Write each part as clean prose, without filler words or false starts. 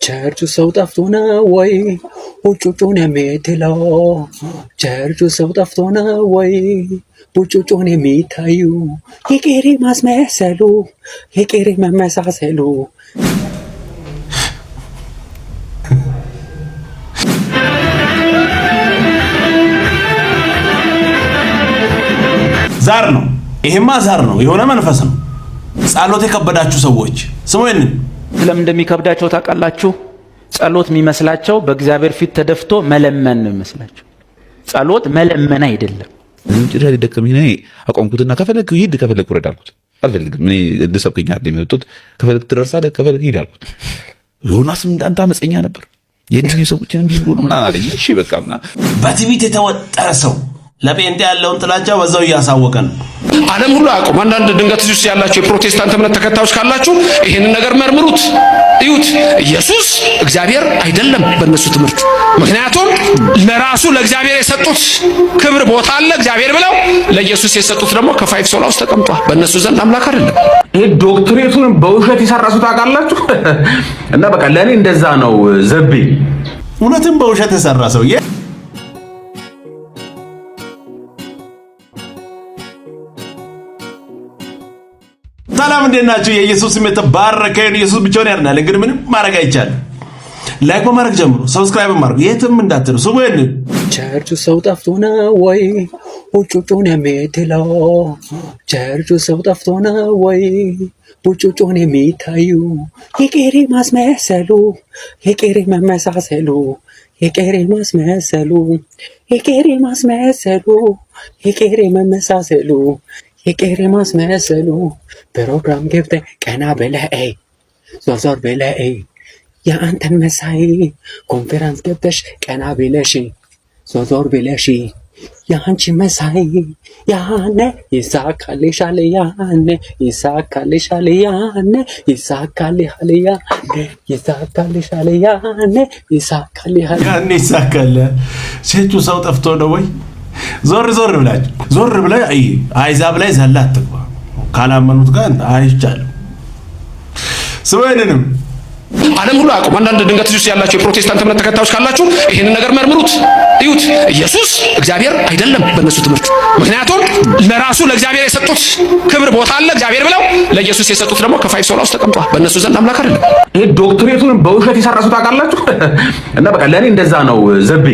ቸርቹ ሰው ጠፍቶ ነው ወይ ቡጩጩን የሚትለው? ቸርቹ ሰው ጠፍቶ ነው ወይ ቡጩጩን የሚታዩ? የቄሬ ማስመሰሉ የቄሬ መመሳሰሉ ዛር ነው። ይሄማ ዛር ነው፣ የሆነ መንፈስ ነው። ጸሎት የከበዳችሁ ሰዎች ስሙኝ። ለምን እንደሚከብዳቸው ታውቃላችሁ? ጸሎት የሚመስላቸው በእግዚአብሔር ፊት ተደፍቶ መለመን ነው የሚመስላቸው። ጸሎት መለመን አይደለም። እንጭራ ሊደከም ይሄ አቆምኩትና ከፈለክ ሂድ ከፈለክ ወረድ አልኩት። አልፈልግም እኔ እንደሰብከኝ አይደል የመጡት። ከፈለክ ትደርሳለህ ከፈለክ ሂድ አልኩት። ዮናስም እንዳንተ አመፀኛ ነበር። የእነዚህ ሰዎችንም ቢሉ ነው ምናምን አለኝ። እሺ በቃና በትዕቢት የተወጠረ ሰው ለጴንጤ ያለውን ጥላቻ በዛው እያሳወቀ ነው። ዓለም ሁሉ አቆም። አንዳንድ ድንገት ውስጥ ያላችሁ የፕሮቴስታንት እምነት ተከታዮች ካላችሁ ይሄንን ነገር መርምሩት፣ እዩት። ኢየሱስ እግዚአብሔር አይደለም በእነሱ ትምህርት። ምክንያቱም ለራሱ ለእግዚአብሔር የሰጡት ክብር ቦታ አለ እግዚአብሔር ብለው፣ ለኢየሱስ የሰጡት ደግሞ ከፋይፍ ሶላ ውስጥ ተቀምጧል። በእነሱ ዘንድ አምላክ አይደለም። ይሄ ዶክትሬቱን በውሸት የሰራሱ ታውቃላችሁ። እና በቃ ለኔ እንደዛ ነው ዘቤ። እውነትም በውሸት የሰራ ሰው ሰላም እንዴት ናችሁ? የኢየሱስ ስም የተባረከ ይሁን። ኢየሱስ ብቻውን ያድናል። እንግዲህ ምንም ማድረግ አይቻልም። ላይክ በማድረግ ጀምሩ፣ ሰብስክራይብ በማድረግ የትም እንዳትሉ። ስሙኝ። ቸርቹ ሰው ጠፍቶ ነው ወይ ቡጩጩን የሚትለው? ቸርቹ ሰው ጠፍቶ ነው ወይ ቡጩጩን የሚታዩ? የቄሬ ማስመሰሉ የቄሬ መመሳሰሉ የቄሬ ማስመሰሉ የቄሬ ማስመሰሉ የቄሬ መመሳሰሉ የቄሬ ማስመሰሉ ፕሮግራም ገብተህ ቀና ብለህ ዞር ብለህ የአንተን መሳይ ኮንፈረንስ ገብተሽ ቀና ብለሽ ዞር ብለሽ የአንቺ መሳይ ያነ ይሳካልሻል ያነ ይሳካልሻል ያነ ይሳካልሻል ያነ ይሳካልሻል ያነ ይሳካልሻል ያነ ይሳካል። ሴቱ ሰው ጠፍቶ ነው ወይ? ዞር ብለህ አይዛብ ላይ ዘላ አትግባ። ካላመኑት ጋር አይቻልም። ስወይንንም ዓለም ሁሉ አቆም። አንዳንድ ድንገት ውስጥ ያላችሁ የፕሮቴስታንት እምነት ተከታዮች ካላችሁ ይሄንን ነገር መርምሩት፣ እዩት። ኢየሱስ እግዚአብሔር አይደለም በእነሱ ትምህርት። ምክንያቱም ለራሱ ለእግዚአብሔር የሰጡት ክብር ቦታ አለ እግዚአብሔር ብለው፣ ለኢየሱስ የሰጡት ደግሞ ከፋይፍ ሶላ ውስጥ ተቀምጧል። በእነሱ ዘንድ አምላክ አይደለም። ይሄ ዶክትሬቱን በውሸት የሰራሱ ታውቃላችሁ። እና በቃ ለኔ እንደዛ ነው ዘቤ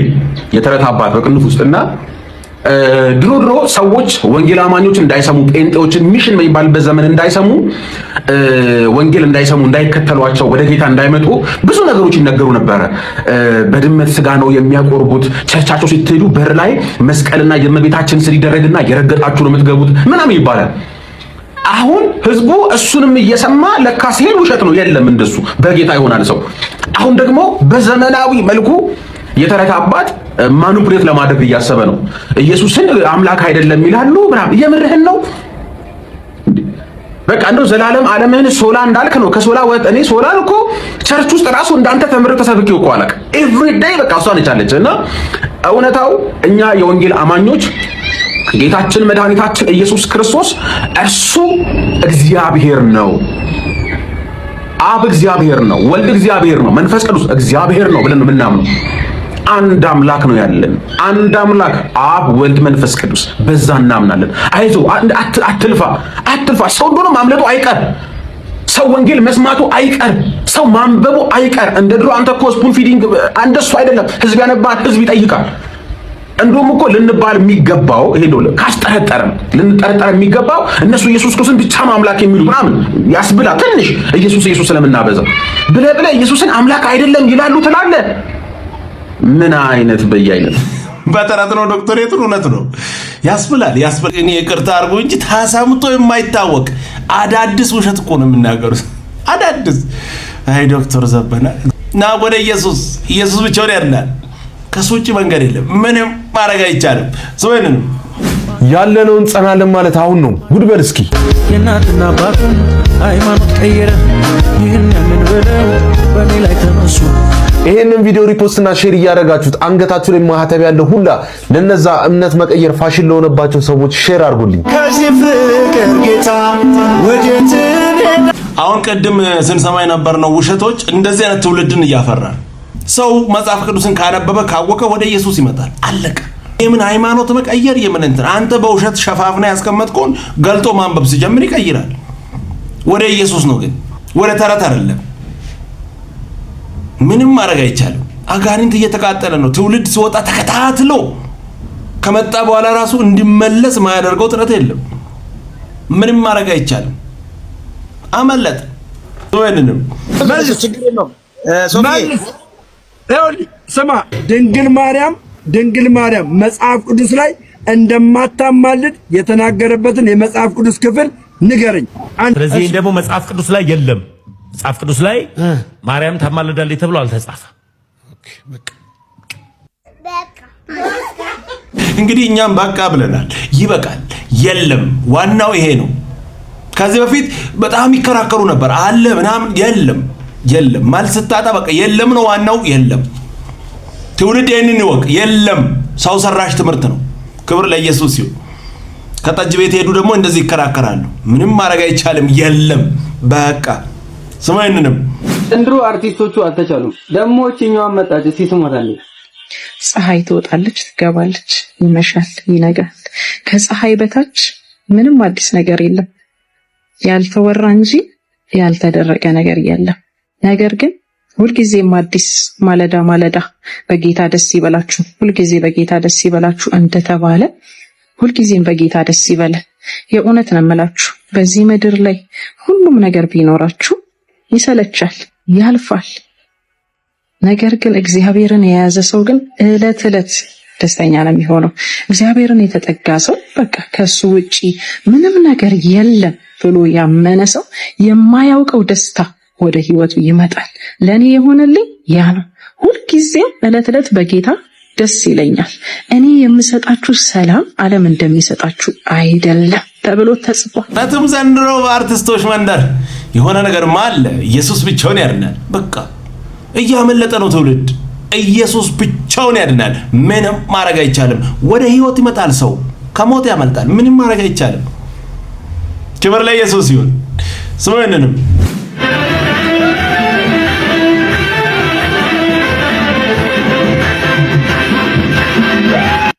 የተረት አባት በቅንፍ ውስጥና ድሮ ሰዎች ወንጌል አማኞች እንዳይሰሙ፣ ጴንጤዎችን ሚሽን የሚባልበት ዘመን እንዳይሰሙ፣ ወንጌል እንዳይሰሙ፣ እንዳይከተሏቸው፣ ወደ ጌታ እንዳይመጡ ብዙ ነገሮች ይነገሩ ነበረ። በድመት ስጋ ነው የሚያቆርቡት፣ ቸርቻቸው ስትሄዱ በር ላይ መስቀልና የእመቤታችን ስዕል ይደረግና የረገጣችሁ ነው የምትገቡት ምናምን ይባላል። አሁን ህዝቡ እሱንም እየሰማ ለካ ሲሄድ ውሸት ነው፣ የለም እንደሱ በጌታ ይሆናል ሰው። አሁን ደግሞ በዘመናዊ መልኩ የተረት አባት ማኑፕሌት ለማድረግ እያሰበ ነው። ኢየሱስን አምላክ አይደለም ይላሉ ምናምን። የምርህን ነው? በቃ እንደው ዘላለም ዓለምህን ሶላ እንዳልክ ነው። ከሶላ ወጥ እኔ ሶላን እኮ ቸርች ውስጥ ራሱ እንዳንተ ተምረው ተሰብኬው እኮ አላውቅ። ኤቭሪ ዴይ በቃ እሷ ነቻለች። እና እውነታው እኛ የወንጌል አማኞች ጌታችን መድኃኒታችን ኢየሱስ ክርስቶስ እርሱ እግዚአብሔር ነው። አብ እግዚአብሔር ነው፣ ወልድ እግዚአብሔር ነው፣ መንፈስ ቅዱስ እግዚአብሔር ነው ብለን የምናምነው አንድ አምላክ ነው ያለን። አንድ አምላክ አብ፣ ወልድ፣ መንፈስ ቅዱስ በዛ እናምናለን። አይዞ አትልፋ። ሰው እንደሆነ ማምለጡ አይቀር። ሰው ወንጌል መስማቱ አይቀር። ሰው ማንበቡ አይቀር። እንደ ድሮ አንተ እኮ ስፑን ፊዲንግ እንደሱ አይደለም። ህዝብ ያነባል፣ ህዝብ ይጠይቃል። እንደውም እኮ ልንባል የሚገባው ይሄ ነው። ካስጠረጠረን ልንጠረጠር የሚገባው እነሱ ኢየሱስ ክርስቶስን ብቻ ነው አምላክ የሚሉ ምናምን ያስብላ። ትንሽ ኢየሱስ ስለምናበዛው ብለህ ኢየሱስን አምላክ አይደለም ይላሉ ትላለህ። ምን አይነት በየአይነት በተረት ነው ዶክተሬቱን። እውነት ነው ያስብላል። እኔ ይቅርታ አድርጎ እንጂ ታሳምቶ የማይታወቅ አዳዲስ ውሸት እኮ ነው የሚናገሩት። አዳዲስ አይ ዶክተር ዘበና ና ወደ ኢየሱስ ብቻውን ያድናል። ከሱ ውጭ መንገድ የለም። ምንም ማድረግ አይቻልም። ሰውየንም ያለነውን ጸናለን ማለት አሁን ነው። ጉድ በል እስኪ የእናትና አባቱን ሃይማኖት ቀየረ። ይህን ያምን ብለው በኔ ላይ ተነሱ። ይሄንን ቪዲዮ ሪፖስትና ሼር እያደረጋችሁት አንገታችሁ ላይ ማህተብ ያለው ሁላ ለነዛ እምነት መቀየር ፋሽን ለሆነባቸው ሰዎች ሼር አድርጉልኝ። ከዚህ ፍቅር ጌታ ወዴት አሁን ቀደም ስንሰማ የነበርነው ውሸቶች እንደዚህ አይነት ትውልድን እያፈራል። ሰው መጽሐፍ ቅዱስን ካነበበ ካወቀ ወደ ኢየሱስ ይመጣል። አለቀ። የምን ሃይማኖት መቀየር የምን እንትን አንተ በውሸት ሸፋፍና ያስቀመጥከውን ገልጦ ማንበብ ሲጀምር ይቀይራል። ወደ ኢየሱስ ነው ግን ወደ ተረት አይደለም። ምንም ማድረግ አይቻልም። አጋንንት እየተቃጠለ ነው። ትውልድ ሲወጣ ተከታትሎ ከመጣ በኋላ ራሱ እንዲመለስ ማያደርገው ጥረት የለም። ምንም ማድረግ አይቻልም። አመለጠ ወይንም ስማ ድንግል ማርያም መጽሐፍ ቅዱስ ላይ እንደማታማልድ የተናገረበትን የመጽሐፍ ቅዱስ ክፍል ንገረኝ። ስለዚህ ደግሞ መጽሐፍ ቅዱስ ላይ የለም። መጽሐፍ ቅዱስ ላይ ማርያም ታማልዳለች ተብሎ አልተጻፈ። እንግዲህ እኛም በቃ ብለናል። ይበቃል። የለም ዋናው ይሄ ነው። ከዚህ በፊት በጣም ይከራከሩ ነበር። አለ ምናምን የለም ማለት ስታጣ በቃ የለም ነው ዋናው። የለም ትውልድ ይሄንን ይወቅ። የለም ሰው ሰራሽ ትምህርት ነው። ክብር ለኢየሱስ ይሁን። ከጠጅ ቤት ሄዱ ደግሞ እንደዚህ ይከራከራሉ። ምንም ማድረግ አይቻልም። የለም በቃ ስማይንንም እንድሮ አርቲስቶቹ አልተቻሉም። ደግሞ እኛዋን መጣች ሲስሞታለች። ፀሐይ ትወጣለች፣ ትገባለች፣ ይመሻል፣ ይነጋል። ከፀሐይ በታች ምንም አዲስ ነገር የለም። ያልተወራ እንጂ ያልተደረገ ነገር የለም። ነገር ግን ሁልጊዜም አዲስ ማለዳ በጌታ ደስ ይበላችሁ፣ ሁልጊዜ በጌታ ደስ ይበላችሁ እንደተባለ ሁልጊዜም በጌታ ደስ ይበለ። የእውነት ነው የምላችሁ፣ በዚህ ምድር ላይ ሁሉም ነገር ቢኖራችሁ ይሰለቻል፣ ያልፋል። ነገር ግን እግዚአብሔርን የያዘ ሰው ግን ዕለት ዕለት ደስተኛ ነው የሚሆነው። እግዚአብሔርን የተጠጋ ሰው በቃ ከሱ ውጪ ምንም ነገር የለም ብሎ ያመነ ሰው የማያውቀው ደስታ ወደ ህይወቱ ይመጣል። ለኔ የሆነልኝ ያ ነው። ሁልጊዜም ዕለት ዕለት በጌታ ደስ ይለኛል። እኔ የምሰጣችሁ ሰላም ዓለም እንደሚሰጣችሁ አይደለም ተብሎ ተጽፏል። ታቱም ዘንድሮ በአርቲስቶች መንደር የሆነ ነገር አለ። ኢየሱስ ብቻውን ያድናል። በቃ እያመለጠ ነው ትውልድ። ኢየሱስ ብቻውን ያድናል። ምንም ማድረግ አይቻልም። ወደ ህይወት ይመጣል ሰው፣ ከሞት ያመልጣል። ምንም ማድረግ አይቻልም። ክብር ለኢየሱስ ይሁን። ስሙኝንም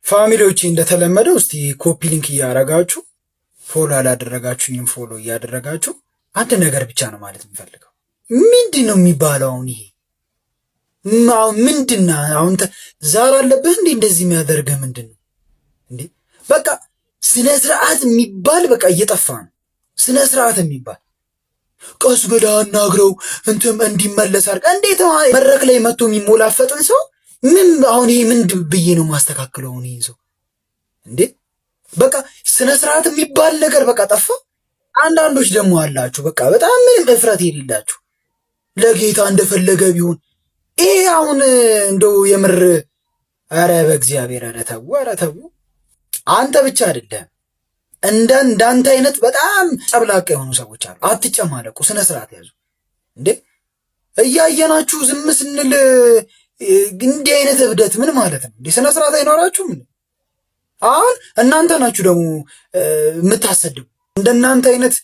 ፋሚሊዎቼ እንደተለመደው እስቲ ኮፒ ሊንክ እያደረጋችሁ ፎሎ ያላደረጋችሁኝም ፎሎ እያደረጋችሁ አንድ ነገር ብቻ ነው ማለት የምፈልገው። ምንድነው የሚባለው? አሁን ይሄ ምንድነው? አሁን ዛር አለብህ እንዴ? እንደዚህ የሚያደርገህ ምንድነው እንዴ? በቃ ስነ ስርዓት የሚባል በቃ እየጠፋ ነው። ስነ ስርዓት የሚባል ቀስ ብለህ አናግረው እንትም እንዲመለስ አድርግ። እንዴት መድረክ ላይ መጥቶ የሚሞላፈጥን ሰው ምን አሁን ይሄ ምንድን ብዬ ነው ማስተካከለው? አሁን ይሄን ሰው እንዴ በቃ ስነ ስርዓት የሚባል ነገር በቃ ጠፋ። አንዳንዶች ደግሞ አላችሁ በቃ በጣም ምንም እፍረት የሌላችሁ ለጌታ እንደፈለገ ቢሆን ይሄ አሁን እንደው የምር ኧረ በእግዚአብሔር ኧረ ተው። አንተ ብቻ አይደለም እንዳንተ አይነት በጣም ጨብላቃ የሆኑ ሰዎች አሉ። አትጨማለቁ፣ ስነ ስርዓት ያዙ። እንዴ እያየናችሁ ዝም ስንል እንዲህ አይነት እብደት ምን ማለት ነው? እንዴ ስነ ስርዓት አይኖራችሁም? አሁን እናንተ ናችሁ ደግሞ የምታሰድቡ። እንደናንተ አይነት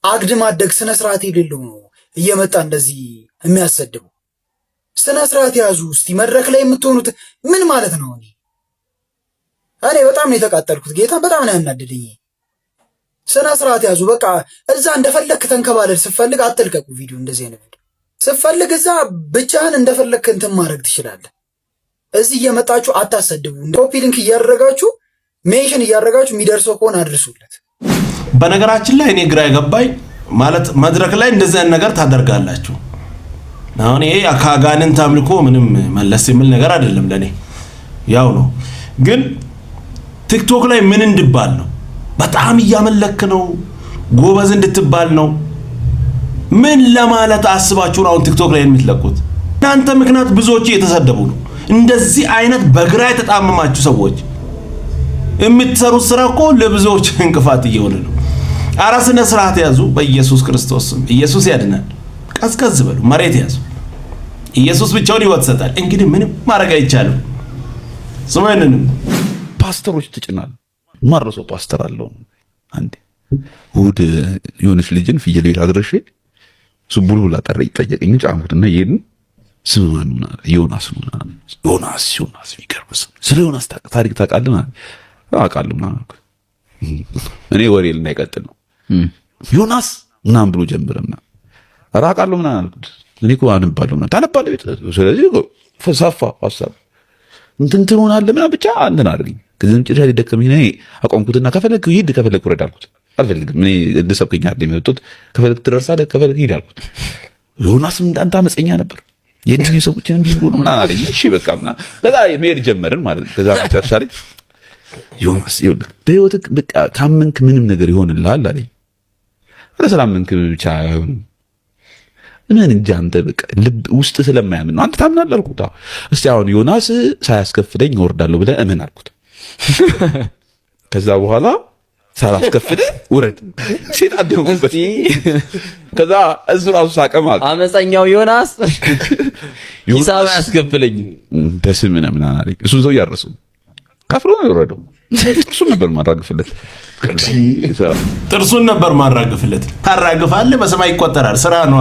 አግድም አደግ ስነ ስርዓት የሌለው ነው እየመጣ እንደዚህ የሚያሰድቡ። ስነ ስርዓት ያዙ። እስቲ መድረክ ላይ የምትሆኑት ምን ማለት ነው? እኔ በጣም ነው የተቃጠልኩት። ጌታ በጣም ነው ያናደደኝ። ስነ ስርዓት ያዙ። በቃ እዛ እንደፈለክ ተንከባለል። ስፈልግ አትልቀቁ ቪዲዮ፣ እንደዚህ አይነት ቪዲዮ ስፈልግ እዛ ብቻህን እንደፈለክ እንትን ማድረግ ትችላለህ። እዚህ እየመጣችሁ አታሰድቡ። ኮፒ ሊንክ እያደረጋችሁ ሜንሽን እያደረጋችሁ የሚደርሰው ከሆነ አድርሱለት። በነገራችን ላይ እኔ ግራ የገባኝ ማለት መድረክ ላይ እንደዚህ አይነት ነገር ታደርጋላችሁ። አሁን ይሄ ከአጋንንት አምልኮ ምንም መለስ የሚል ነገር አይደለም ለኔ፣ ያው ነው። ግን ቲክቶክ ላይ ምን እንድባል ነው? በጣም እያመለክ ነው፣ ጎበዝ እንድትባል ነው። ምን ለማለት አስባችሁ ነው አሁን ቲክቶክ ላይ የምትለቁት? እናንተ ምክንያት ብዙዎች እየተሰደቡ ነው። እንደዚህ አይነት በግራ የተጣመማችሁ ሰዎች የምትሰሩት ስራ እኮ ለብዙዎች እንቅፋት እየሆነ ነው። ኧረ ስነ ስርዓት ያዙ በኢየሱስ ክርስቶስ ስም። ኢየሱስ ያድናል። ቀዝቀዝ በሉ፣ መሬት ያዙ። ኢየሱስ ብቻውን ሕይወት ይሰጣል። እንግዲህ ምንም ማድረግ አይቻልም። ስሙኝንም ፓስተሮች ትጭናል። ማረሰው ፓስተር አለው። አንዴ እሑድ የሆነች ልጅን ፍየል ቤት አድርሼ እሱ ቡልቡላ ጠየቀኝ። ጫንኩትና ይሄን ስም ማን ነው? ዮናስ ነው። ዮናስ የሚገርም ስም። ስለ ዮናስ ታሪክ ታውቃለህ? አውቃለሁ ምናምን። እኔ ወሬ ልናይቀጥል ነው። ዮናስ ምናምን ብሎ ጀምረና አውቃለሁ ምናምን አልኩት። እኔ እኮ አነባለሁ ምናምን። ታነባለህ ቤት? ስለዚህ ፈሳፋ ሐሳብ እንትን ትሆናለህ ምናምን ብቻ እንትን አድርገኝ። ከዚህ መጨረሻ ሊደከመኝ ነው አቆምኩትና ከፈለክ ሂድ ከፈለክ ውረድ አልኩት። አልፈልግም እኔ እንድሰብከኝ አይደል የመጡት። ከፈለክ ትደርሳለህ ከፈለክ ሂድ አልኩት። ዮናስም እንዳንተ አመፀኛ ነበር። የእንትን ሰዎችን ቢሉ ነው ምናምን አለኝ። እሺ በቃ ምናምን ከዛ መሄድ ጀመርን ማለት ነው። ከዛ መጨረሻ ላይ ዮናስ ይኸውልህ በህይወትህ በቃ ካመንክ ምንም ነገር ይሆንልሃል አለኝ። ስለስላመንክ ብቻ አይሆንም። ምን እንጃ አንተ በቃ ልብ ውስጥ ስለማያምን ነው። አንተ ታምናለህ አልኩት። እስቲ አሁን ዮናስ ሳያስከፍለኝ እወርዳለሁ ብለህ እመን አልኩት። ከዛ በኋላ ሳላስከፍልህ ውረድ ሴጣን ደውበት። ከዛ እሱ ራሱ ሳቀ ማለት አመፀኛው ዮናስ ሂሳብ ያስከፍለኝ በስም ምናምን አለኝ። እሱን ሰው ያረሰው ከፍሎ ነው የወረደው። እሱን ነበር ማራግፍለት ጥርሱን ነበር ማራግፍለት። ታራግፋለህ በሰማይ ይቆጠራል። ስራ ነው።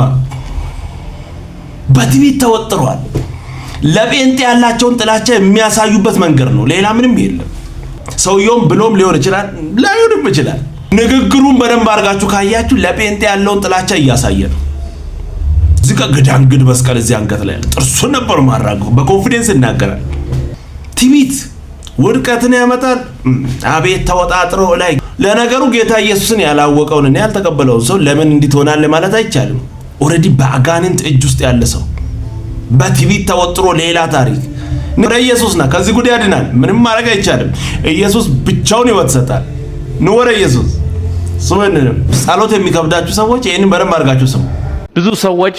በትዕቢት ተወጥሯል። ለጴንጤ ያላቸውን ጥላቻ የሚያሳዩበት መንገድ ነው። ሌላ ምንም የለም። ሰውየውም ብሎም ሊሆን ይችላል ላይሆንም ይችላል። ንግግሩን በደንብ አድርጋችሁ ካያችሁ ለጴንጤ ያለውን ጥላቻ እያሳየ ነው። እዚህ ጋር ግዳንግድ መስቀል እዚህ አንገት ላይ ጥርሱን ነበር ማራግፍ። በኮንፊደንስ ይናገራል። ትዕቢት ውድቀትን ያመጣል። አቤት ተወጣጥሮ ላይ ለነገሩ ጌታ ኢየሱስን ያላወቀውንና ያልተቀበለውን ሰው ለምን እንዲህ ትሆናለህ ማለት አይቻልም። ኦሬዲ በአጋንንት እጅ ውስጥ ያለ ሰው በትዕቢት ተወጥሮ ሌላ ታሪክ ወደ ኢየሱስ ና ከዚህ ጉድ ያድናል። ምንም ማድረግ አይቻልም። ኢየሱስ ብቻውን ሕይወት ይሰጣል። ኑ ወደ ኢየሱስ። ጸሎት የሚከብዳችሁ ሰዎች ይሄንን በደንብ አድርጋችሁ ስሙ። ብዙ ሰዎች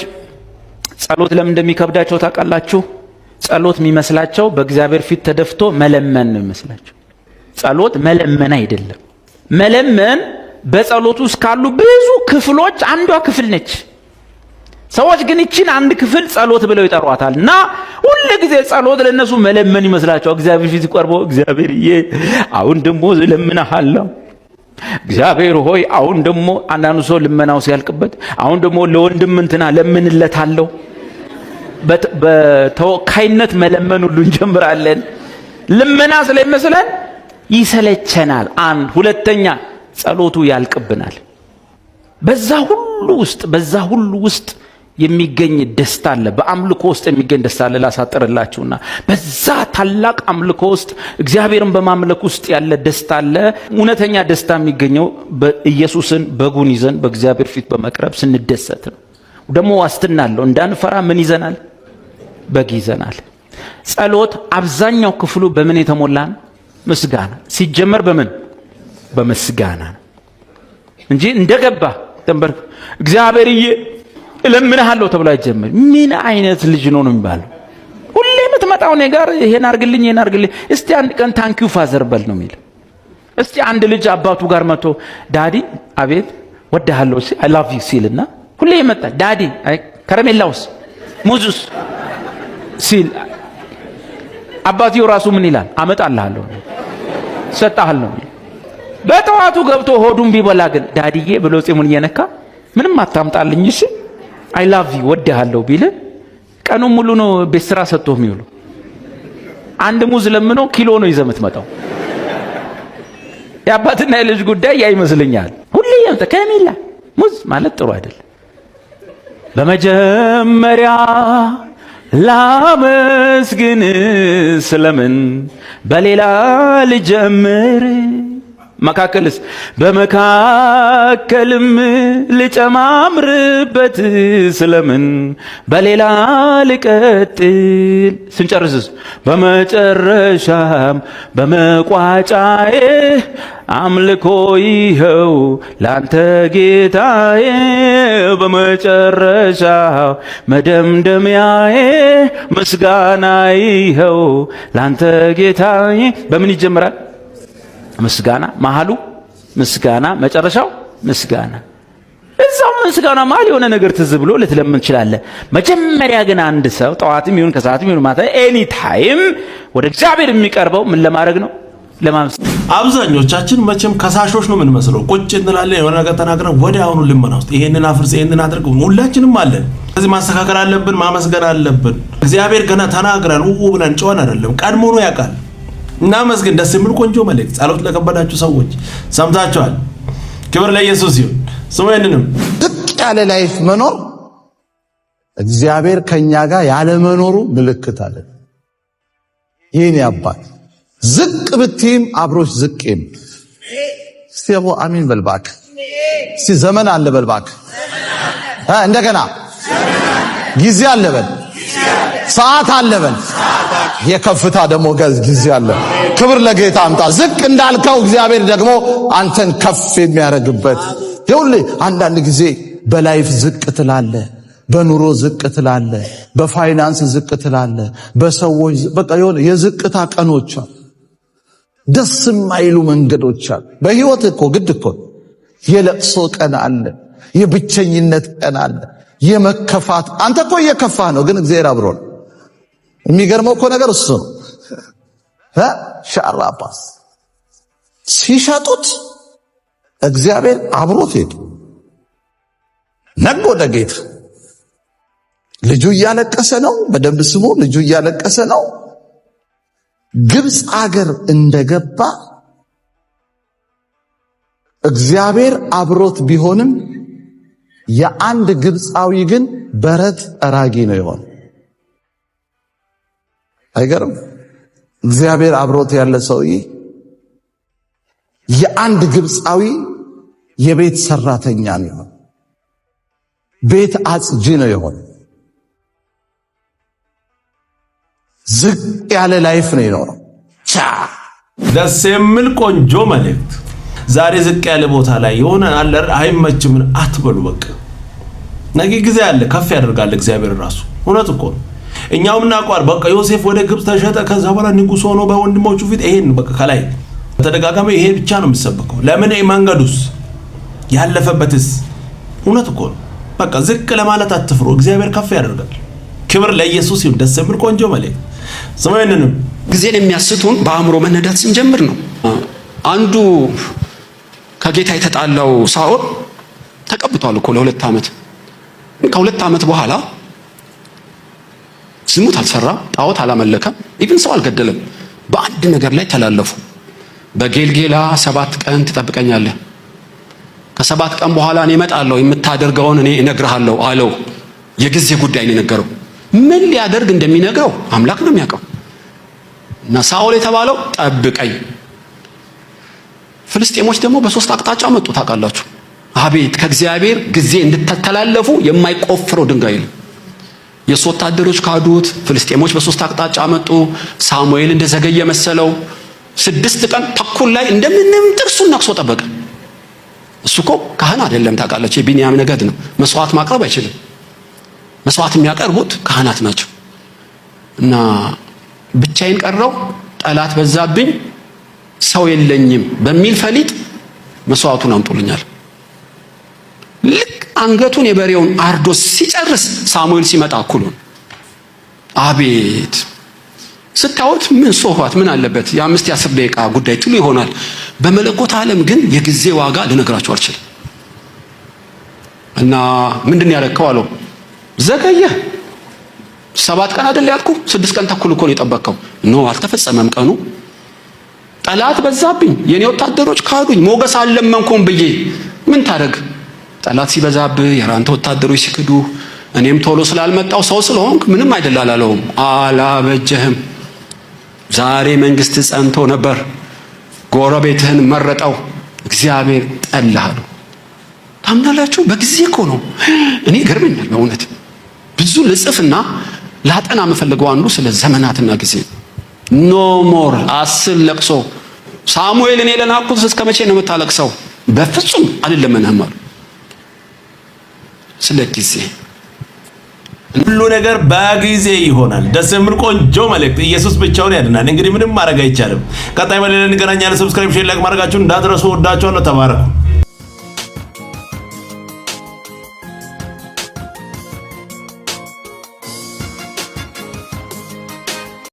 ጸሎት ለምን እንደሚከብዳቸው ታውቃላችሁ? ጸሎት የሚመስላቸው በእግዚአብሔር ፊት ተደፍቶ መለመን ነው የሚመስላቸው። ጸሎት መለመን አይደለም። መለመን በጸሎት ውስጥ ካሉ ብዙ ክፍሎች አንዷ ክፍል ነች። ሰዎች ግን እቺን አንድ ክፍል ጸሎት ብለው ይጠሯታል እና ሁሉ ጊዜ ጸሎት ለነሱ መለመን ይመስላቸው። እግዚአብሔር ፊት ቀርቦ እግዚአብሔርዬ አሁን ደግሞ እለምንሃለሁ፣ እግዚአብሔር ሆይ አሁን ደግሞ አንዳንዱ ሰው ልመናው ሲያልቅበት አሁን ደግሞ ለወንድም እንትና ለምንለታለሁ። በተወካይነት መለመን ሁሉ እንጀምራለን። ልመና ስለሚመስለን ይሰለቸናል። አንድ ሁለተኛ ጸሎቱ ያልቅብናል። በዛ ሁሉ ውስጥ የሚገኝ ደስታ አለ። በአምልኮ ውስጥ የሚገኝ ደስታ አለ። ላሳጥርላችሁና በዛ ታላቅ አምልኮ ውስጥ እግዚአብሔርን በማምለክ ውስጥ ያለ ደስታ አለ። እውነተኛ ደስታ የሚገኘው በኢየሱስን በጉን ይዘን በእግዚአብሔር ፊት በመቅረብ ስንደሰት ነው። ደግሞ ዋስትና አለው። እንዳንፈራ ምን ይዘናል? በግ ይዘናል። ጸሎት አብዛኛው ክፍሉ በምን የተሞላን? ምስጋና። ሲጀመር በምን? በምስጋና እንጂ እንደገባ ተንበር እግዚአብሔርዬ እለምንሃለሁ ተብሎ አይጀመር። ምን አይነት ልጅ ነው የሚባለው? ሁሌ የምትመጣው እኔ ጋር ይሄን አርግልኝ ይሄን አርግልኝ። እስቲ አንድ ቀን ታንኪዩ ፋዘር በል ነው የሚል። እስቲ አንድ ልጅ አባቱ ጋር መጥቶ ዳዲ አቤት ወድሃለሁ ሲል አይ ላቭ ዩ ሲልና ሁሌ ይመጣ ዳዲ ከረሜላውስ ሙዙስ ሲል አባትዮ ራሱ ምን ይላል? አመጣልሃለሁ ሰጣለሁ። በጠዋቱ ገብቶ ሆዱን ቢበላ ግን ዳዲዬ ብሎ ጺሙን እየነካ ምንም አታምጣልኝ እሺ አይ ላቭ ዩ ወድሃለሁ ቢል ቀኑን ሙሉ ነው ቤት ስራ ሰጥቶ የሚውለው። አንድ ሙዝ ለምኖ ኪሎ ነው ይዘህ የምትመጣው። የአባትና የልጅ ጉዳይ ያ ይመስለኛል። ሁሌ ያንተ ከረሜላ ሙዝ ማለት ጥሩ አይደለም። በመጀመሪያ ላመስግን ስለምን በሌላ ልጀምር መካከልስ በመካከልም ልጨማምርበት ስለምን በሌላ ልቀጥል ስንጨርስስ በመጨረሻም በመቋጫዬ አምልኮ ይኸው ላንተ ጌታዬ በመጨረሻው መደምደሚያዬ ምስጋና ይኸው ላንተ ጌታዬ። በምን ይጀምራል? ምስጋና። መሃሉ ምስጋና፣ መጨረሻው ምስጋና። እዛው ምስጋና መሃል የሆነ ነገር ትዝ ብሎ ልትለምን ትችላለህ። መጀመሪያ ግን አንድ ሰው ጠዋትም ይሁን ከሰዓትም ይሁን ማታ ኤኒ ታይም ወደ እግዚአብሔር የሚቀርበው ምን ለማድረግ ነው? ለማምስ አብዛኞቻችን መቼም ከሳሾች ነው የምንመስለው። ቁጭ እንላለን የሆነ ነገር ተናግረን ወዲያውኑ ልመና ውስጥ ይሄንን አፍርስ ይሄንን አድርግ ሁላችንም አለን። ስለዚህ ማስተካከል አለብን፣ ማመስገን አለብን። እግዚአብሔር ገና ተናግረን ብለን ጮኸን አይደለም፣ ቀድሞ ነው ያውቃል። እናመስግን። ደስ የሚል ቆንጆ መልእክት ጸሎት ለከበዳችሁ ሰዎች ሰምታችኋል። ክብር ለኢየሱስ ይሁን። ስሙ ይህንንም ዝቅ ያለ ላይፍ መኖር እግዚአብሔር ከኛ ጋር ያለ መኖሩ ምልክት አለ። ይሄን ያባት ዝቅ ብትይም አብሮሽ ዝቅም ሲያው አሚን በልባክ ዘመን አለ በልባክ እንደገና ጊዜ አለ በል ሰዓት አለ በል የከፍታ ደግሞ ጊዜ አለ። ክብር ለጌታ አምጣ። ዝቅ እንዳልከው እግዚአብሔር ደግሞ አንተን ከፍ የሚያደርግበት ይኸውልህ። አንዳንድ ጊዜ በላይፍ ዝቅ ትላለ፣ በኑሮ ዝቅ ትላለ፣ በፋይናንስ ዝቅ ትላለ፣ በሰዎች በቃ የሆነ የዝቅታ ቀኖች አሉ። ደስ የማይሉ መንገዶች አሉ በህይወት እኮ ግድ እኮ የለቅሶ ቀን አለ፣ የብቸኝነት ቀን አለ፣ የመከፋት አንተ እኮ እየከፋህ ነው፣ ግን እግዚአብሔር አብሮ ነው። የሚገርመው እኮ ነገር እሱ ነው። ሻራባስ ሲሸጡት እግዚአብሔር አብሮት ሄደ። ነጎደ ጌታ። ልጁ እያለቀሰ ነው። በደንብ ስሙ። ልጁ እያለቀሰ ነው። ግብፅ አገር እንደገባ እግዚአብሔር አብሮት ቢሆንም የአንድ ግብፃዊ ግን በረት ጠራጊ ነው የሆነ። አይገርም? እግዚአብሔር አብሮት ያለ ሰውዬ የአንድ ግብፃዊ የቤት ሰራተኛ ነው የሆነ። ቤት አጽጂ ነው የሆነ። ዝቅ ያለ ላይፍ ነው የኖረው። ደስ የሚል ቆንጆ መልእክት። ዛሬ ዝቅ ያለ ቦታ ላይ የሆነ አለ አይመችም አትበሉ። በቃ ነገ ጊዜ አለ፣ ከፍ ያደርጋል እግዚአብሔር ራሱ። እውነት እኮ ነው። እኛውም እናውቀዋል። በቃ ዮሴፍ ወደ ግብፅ ተሸጠ፣ ከዛ በኋላ ንጉሥ ሆኖ በወንድሞቹ ፊት ይሄን በቃ ከላይ በተደጋጋሚ ይሄ ብቻ ነው የሚሰበከው። ለምን መንገዱስ ያለፈበትስ? እውነት እኮ ነው። በቃ ዝቅ ለማለት አትፍሩ፣ እግዚአብሔር ከፍ ያደርጋል። ክብር ለኢየሱስ ይሁን። ደስ የሚል ቆንጆ መልእክት። ስሙኝንም ጊዜን የሚያስቱን በአእምሮ መነዳት ስንጀምር ነው። አንዱ ከጌታ የተጣላው ሳኦል ተቀብቷል እኮ ለ2 ዓመት። ከ2 ዓመት በኋላ ዝሙት አልሰራም፣ ጣዖት አላመለከም፣ ኢቭን ሰው አልገደለም። በአንድ ነገር ላይ ተላለፉ። በጌልጌላ 7 ቀን ትጠብቀኛለህ፣ ከ7 ቀን በኋላ እኔ እመጣለሁ፣ የምታደርገውን እኔ እነግርሃለሁ አለው። የጊዜ ጉዳይ ነው የነገረው። ምን ሊያደርግ እንደሚነግረው አምላክ ነው የሚያውቀው። እና ሳኦል የተባለው ጠብቀኝ። ፍልስጤሞች ደግሞ በ3 አቅጣጫ መጡ። ታውቃላችሁ? አቤት ከእግዚአብሔር ጊዜ እንድትተላለፉ የማይቆፍረው ድንጋይ ነው። የእሱ ወታደሮች ካዱት። ፍልስጤሞች በ3 አቅጣጫ መጡ። ሳሙኤል እንደዘገየ መሰለው። 6 ቀን ተኩል ላይ እንደምንም ጥርሱን ነክሶ ጠበቀ። እሱ እኮ ካህን አይደለም። ታውቃላችሁ? የቢንያም ነገድ ነው። መስዋዕት ማቅረብ አይችልም። መስዋዕት የሚያቀርቡት ካህናት ናቸው። እና ብቻዬን ቀረው፣ ጠላት በዛብኝ፣ ሰው የለኝም በሚል ፈሊጥ መስዋዕቱን አምጡልኛል። ልክ አንገቱን የበሬውን አርዶ ሲጨርስ ሳሙኤል ሲመጣ እኩሉን። አቤት ስታዩት ምን ሶፋት ምን አለበት? የ5 የ10 ደቂቃ ጉዳይ ጥሉ ይሆናል። በመለኮት ዓለም ግን የጊዜ ዋጋ ልነግራችሁ አልችልም። እና ምንድን ያለከው አለው? ዘገየ። 7 ቀን አይደል ያልኩ? 6 ቀን ተኩል እኮ ነው የጠበቀው። ኖ አልተፈጸመም ቀኑ። ጠላት በዛብኝ፣ የኔ ወታደሮች ካዱኝ፣ ሞገስ አልለመንኩም ብዬ ምን ታደርግ? ጠላት ሲበዛብህ፣ የራንተ ወታደሮች ሲክዱ፣ እኔም ቶሎ ስላልመጣው ሰው ስለሆንክ ምንም አይደል አላለውም። አላበጀህም። ዛሬ መንግስት ጸንቶ ነበር። ጎረቤትህን መረጠው፣ እግዚአብሔር ጠላህ አለው። ታምናላችሁ? በጊዜ እኮ ነው። እኔ ገርመኛል በእውነት። ብዙ ልጽፍና ላጠና የምፈልገው አንዱ ስለ ዘመናትና ጊዜ። ኖ ሞር 10 ለቅሶ። ሳሙኤል እኔ ለናቁት እስከ መቼ ነው የምታለቅሰው? በፍጹም አልለመንህም አሉ። ስለ ጊዜ ሁሉ ነገር በጊዜ ይሆናል። ደስ የሚል ቆንጆ መልእክት። ኢየሱስ ብቻውን ያድናል። እንግዲህ ምንም ማድረግ አይቻልም። ቀጣይ በሌላ እንገናኛለን። ሰብስክራይብ፣ ሼር፣ ላይክ ማድረጋችሁን እንዳትረሱ። ወዳችኋለሁ። ተባረኩ።